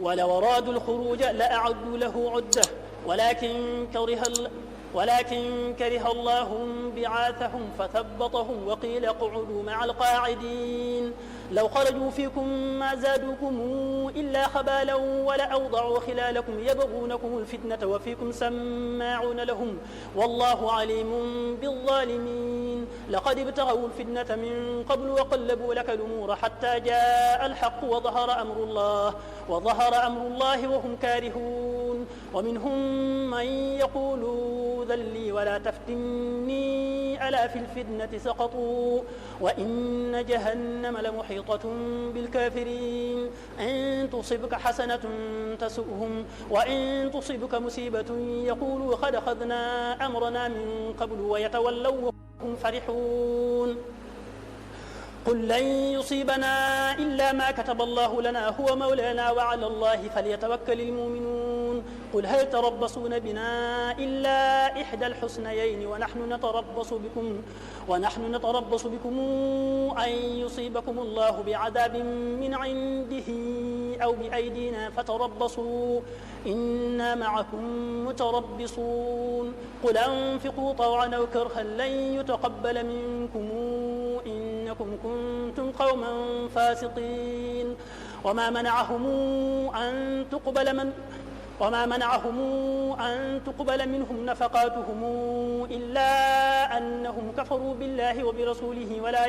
ولو أرادوا الخروج لأعدوا له عدة ولكن كره الله بعاثهم فثبطهم وقيل اقعدوا مع القاعدين. لو خرجوا فيكم ما زادوكم إلا خبالا ولأوضعوا خلالكم يبغونكم الفتنة وفيكم سماعون لهم والله عليم بالظالمين. لقد ابتغوا الفتنة من قبل وقلبوا لك الأمور حتى جاء الحق وظهر أمر الله وهم كارهون. ومنهم من يقول ذلي ولا تفتني ألا في الفتنة سقطوا وإن جهنم لمحيطة بالكافرين. إن تصبك حسنة تسؤهم وإن تصبك مصيبة يقولوا قد أخذنا أمرنا من قبل ويتولوا وهم فرحون. قل لن يصيبنا إلا ما كتب الله لنا هو مولانا وعلى الله فليتوكل المؤمنون. قل هل تربصون بنا إلا إحدى الحسنيين ونحن نتربص بكم أن يصيبكم الله بعذاب من عنده أو بأيدينا فتربصوا إنا معكم متربصون. قل أنفقوا طوعا أو كرها لن يتقبل منكم إنكم كنتم قوما فاسقين. وما منعهم أن تقبل منهم نفقاتهم إلا أنهم كفروا بالله وبرسوله ولا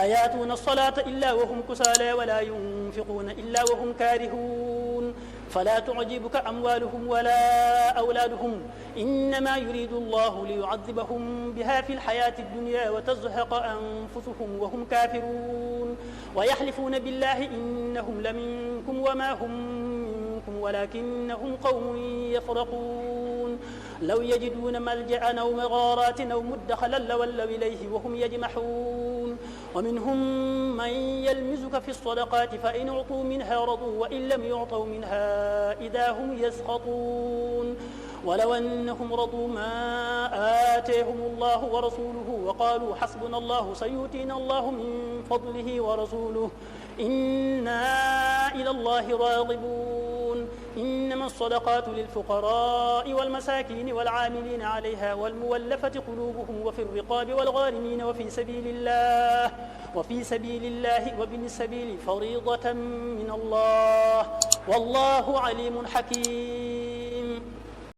يأتون الصلاة إلا وهم كسالى ولا ينفقون إلا وهم كارهون. فلا تعجبك أموالهم ولا أولادهم إنما يريد الله ليعذبهم بها في الحياة الدنيا وتزهق أنفسهم وهم كافرون. ويحلفون بالله إنهم لمنكم وما هم منكم ولكنهم قوم يفرقون. لو يجدون ملجأ أو مغارات أو مدخلا لولوا إليه وهم يجمحون. ومنهم من يلمزك في الصدقات فإن أعطوا منها رضوا وإن لم يعطوا منها إذا هم يسخطون. ولو أنهم رضوا ما آتاهم الله ورسوله وقالوا حسبنا الله سيؤتينا الله من فضله ورسوله إنا إلى الله راغبون. إنما الصدقات للفقراء والمساكين والعاملين عليها والمولفة قلوبهم وفي الرقاب والغارمين وفي سبيل الله وابن السبيل فريضة من الله والله عليم حكيم.